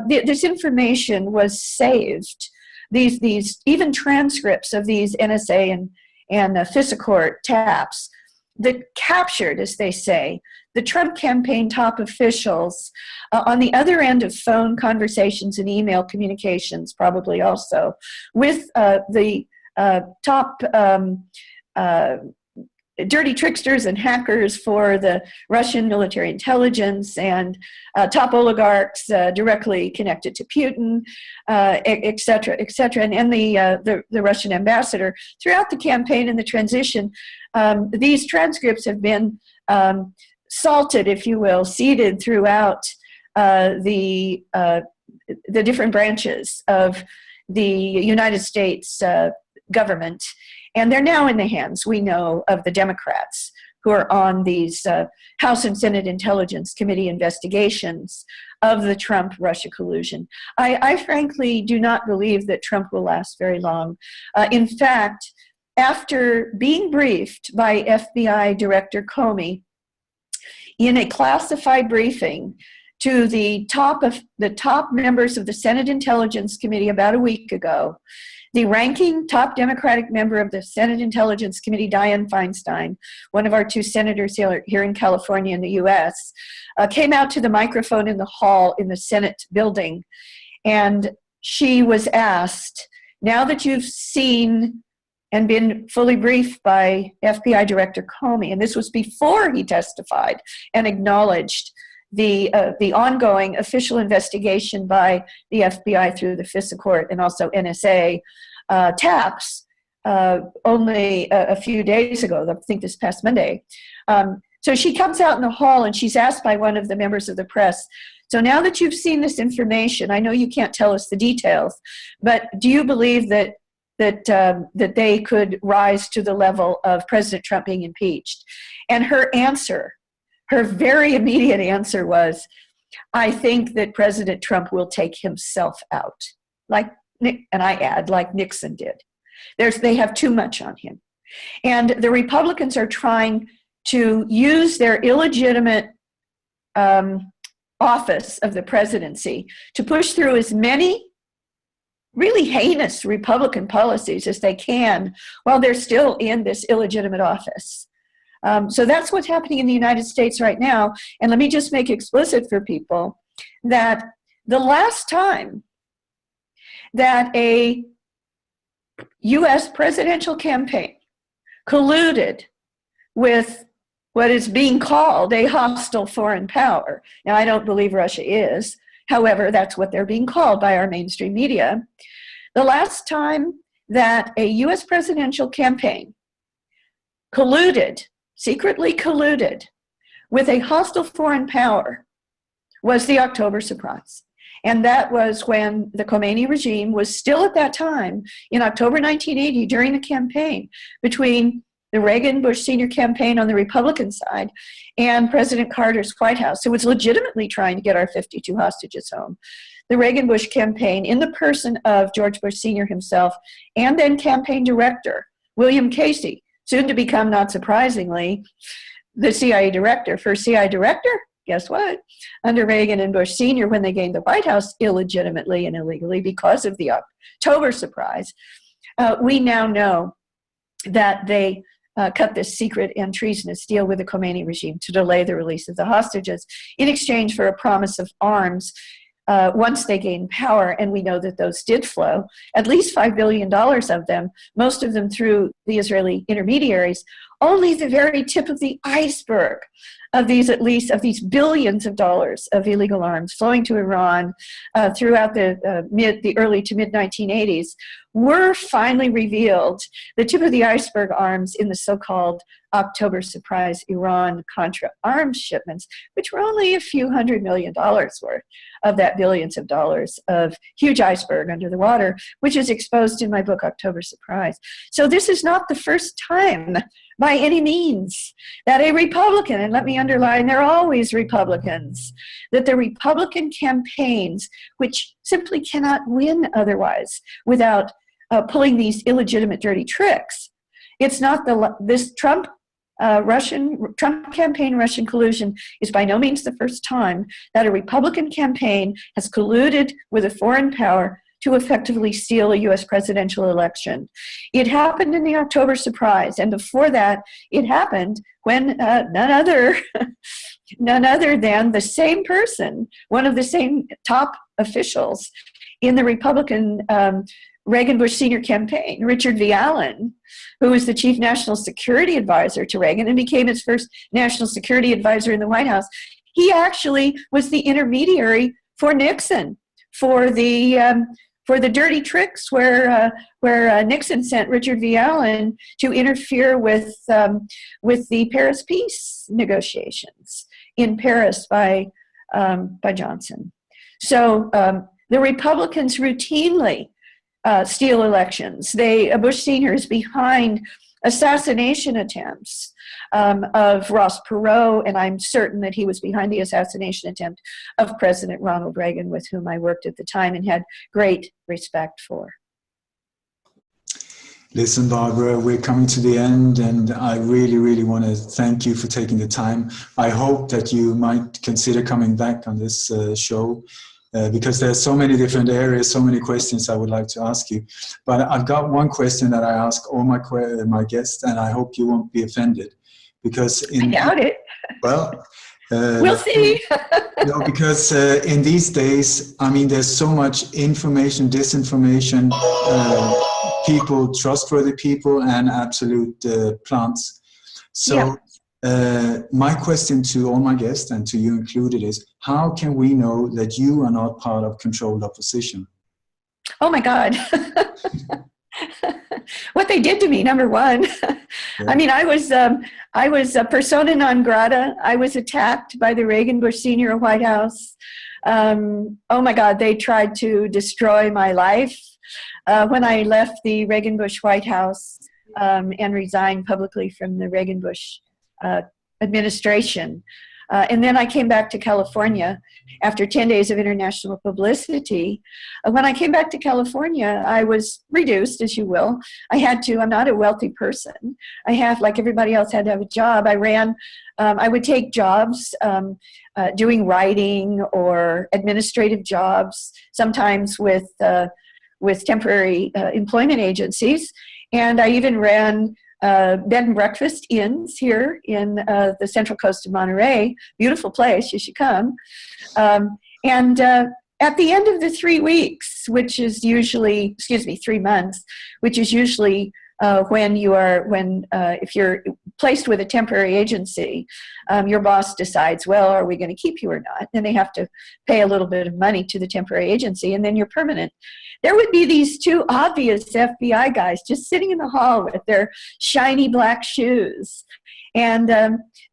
This information was saved. These even transcripts of these NSA and FISA taps that captured, as they say, the Trump campaign top officials on the other end of phone conversations and email communications, probably also, with the top dirty tricksters and hackers for the Russian military intelligence and top oligarchs directly connected to Putin, et cetera, and the Russian ambassador. Throughout the campaign and the transition, these transcripts have been salted, if you will, seeded throughout the different branches of the United States government. And they're now in the hands, we know, of the Democrats who are on these House and Senate Intelligence Committee investigations of the Trump-Russia collusion. I frankly do not believe that Trump will last very long. In fact, after being briefed by FBI Director Comey in a classified briefing to the top members of the Senate Intelligence Committee about a week ago, the ranking top Democratic member of the Senate Intelligence Committee, Dianne Feinstein, one of our 2 senators here in California in the US, came out to the microphone in the hall in the Senate building, and she was asked, now that you've seen and been fully briefed by FBI Director Comey, and this was before he testified and acknowledged the ongoing official investigation by the FBI through the FISA court and also NSA taps only a few days ago, I think this past Monday. So she comes out in the hall and she's asked by one of the members of the press, so now that you've seen this information, I know you can't tell us the details, but do you believe that they could rise to the level of President Trump being impeached? And her answer, her very immediate answer was, I think that President Trump will take himself out, like, and I add, like Nixon did. They have too much on him. And the Republicans are trying to use their illegitimate office of the presidency to push through as many really heinous Republican policies as they can while they're still in this illegitimate office. So that's what's happening in the United States right now. And let me just make explicit for people that the last time that a U.S. presidential campaign colluded with what is being called a hostile foreign power. Now, I don't believe Russia is. However, that's what they're being called by our mainstream media. The last time that a U.S. presidential campaign secretly colluded with a hostile foreign power was the October surprise. And that was when the Khomeini regime was still at that time, in October 1980, during the campaign between the Reagan-Bush Sr. campaign on the Republican side and President Carter's White House, who was legitimately trying to get our 52 hostages home. The Reagan-Bush campaign, in the person of George Bush Sr. himself, and then campaign director William Casey, soon to become, not surprisingly, the CIA director. First CIA director, guess what? Under Reagan and Bush Sr., when they gained the White House illegitimately and illegally because of the October surprise, we now know that they cut this secret and treasonous deal with the Khomeini regime to delay the release of the hostages in exchange for a promise of arms once they gained power. And we know that those did flow, at least $5 billion of them, most of them through the Israeli intermediaries, only the very tip of the iceberg of these billions of dollars of illegal arms flowing to Iran throughout the early to mid 1980s were finally revealed. The tip of the iceberg arms in the so-called October surprise Iran-Contra arms shipments, which were only a few $100 million worth of that billions of dollars of huge iceberg under the water, which is exposed in my book, October Surprise. So this is not the first time by any means that a Republican, and let me underline, they're always Republicans, that the Republican campaigns, which simply cannot win otherwise without pulling these illegitimate dirty tricks. It's not this Trump campaign Russian collusion is by no means the first time that a Republican campaign has colluded with a foreign power to effectively steal a U.S. presidential election. It happened in the October surprise, and before that, it happened when none other than the same person, one of the same top officials in the Republican Reagan-Bush Sr. campaign, Richard V. Allen, who was the chief national security advisor to Reagan and became his first national security advisor in the White House. He actually was the intermediary for Nixon for the dirty tricks where Nixon sent Richard V. Allen to interfere with the Paris peace negotiations in Paris by Johnson. So the Republicans routinely steal elections. Bush Sr. is behind assassination attempts of Ross Perot, and I'm certain that he was behind the assassination attempt of President Ronald Reagan, with whom I worked at the time and had great respect for. Listen, Barbara, we're coming to the end, and I really, really want to thank you for taking the time. I hope that you might consider coming back on this show. Because there's so many different areas, so many questions I would like to ask you. But I've got one question that I ask all my guests, and I hope you won't be offended. Because I doubt it. Well, we'll see. Because in these days, I mean, there's so much information, disinformation, people, trustworthy people, and absolute plants. So. Yeah. My question to all my guests, and to you included, is how can we know that you are not part of controlled opposition? Oh my God. What they did to me, number one. Yeah. I mean, I was a persona non grata. I was attacked by the Reagan-Bush Senior White House. Oh my God, they tried to destroy my life. When I left the Reagan-Bush White House and resigned publicly from the Reagan-Bush administration. And then I came back to California after 10 days of international publicity. When I came back to California, I was reduced, as you will. I had to, I'm not a wealthy person. I have, like everybody else, had to have a job. I would take jobs doing writing or administrative jobs, sometimes with temporary employment agencies. And I even ran bed and breakfast inns here in the central coast of Monterey. Beautiful place, you should come. And at the end of the 3 weeks, which is usually, 3 months, which is usually if you're placed with a temporary agency, your boss decides, well, are we going to keep you or not? And they have to pay a little bit of money to the temporary agency, and then you're permanent. There would be these two obvious FBI guys just sitting in the hall with their shiny black shoes. And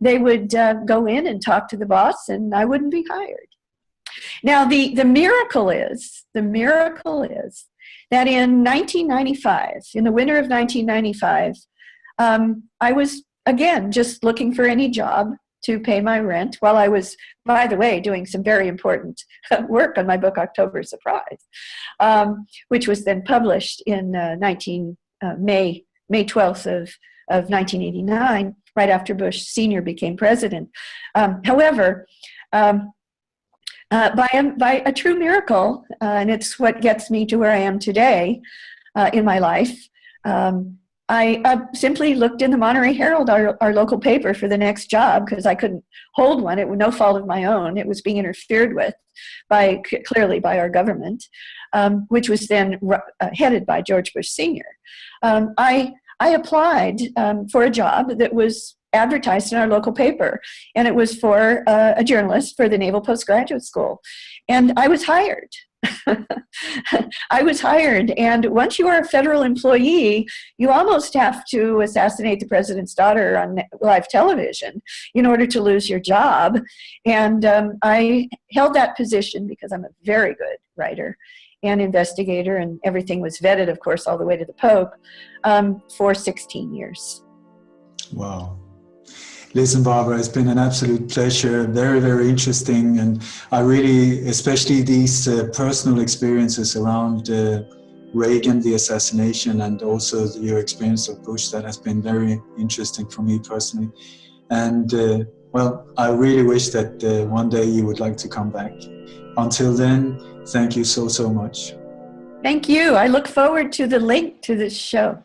they would go in and talk to the boss, and I wouldn't be hired. Now, the miracle is that in 1995, in the winter of 1995, I was, again, just looking for any job to pay my rent while I was, by the way, doing some very important work on my book, October Surprise, which was then published in May 12th of 1989, right after Bush Sr. became president. However, by a true miracle, and it's what gets me to where I am today in my life, I simply looked in the Monterey Herald, our local paper, for the next job because I couldn't hold one. It was no fault of my own. It was being interfered with clearly by our government, which was then headed by George Bush Sr. I applied for a job that was advertised in our local paper, and it was for a journalist for the Naval Postgraduate School, and I was hired. I was hired, and once you are a federal employee, you almost have to assassinate the president's daughter on live television in order to lose your job. And I held that position because I'm a very good writer and investigator, and everything was vetted, of course, all the way to the Pope, for 16 years. Wow. Listen, Barbara, it's been an absolute pleasure. Very, very interesting. And I really, especially these personal experiences around Reagan, the assassination, and also your experience of Bush, that has been very interesting for me personally. And well, I really wish that one day you would like to come back. Until then, thank you so, so much. Thank you. I look forward to the link to this show.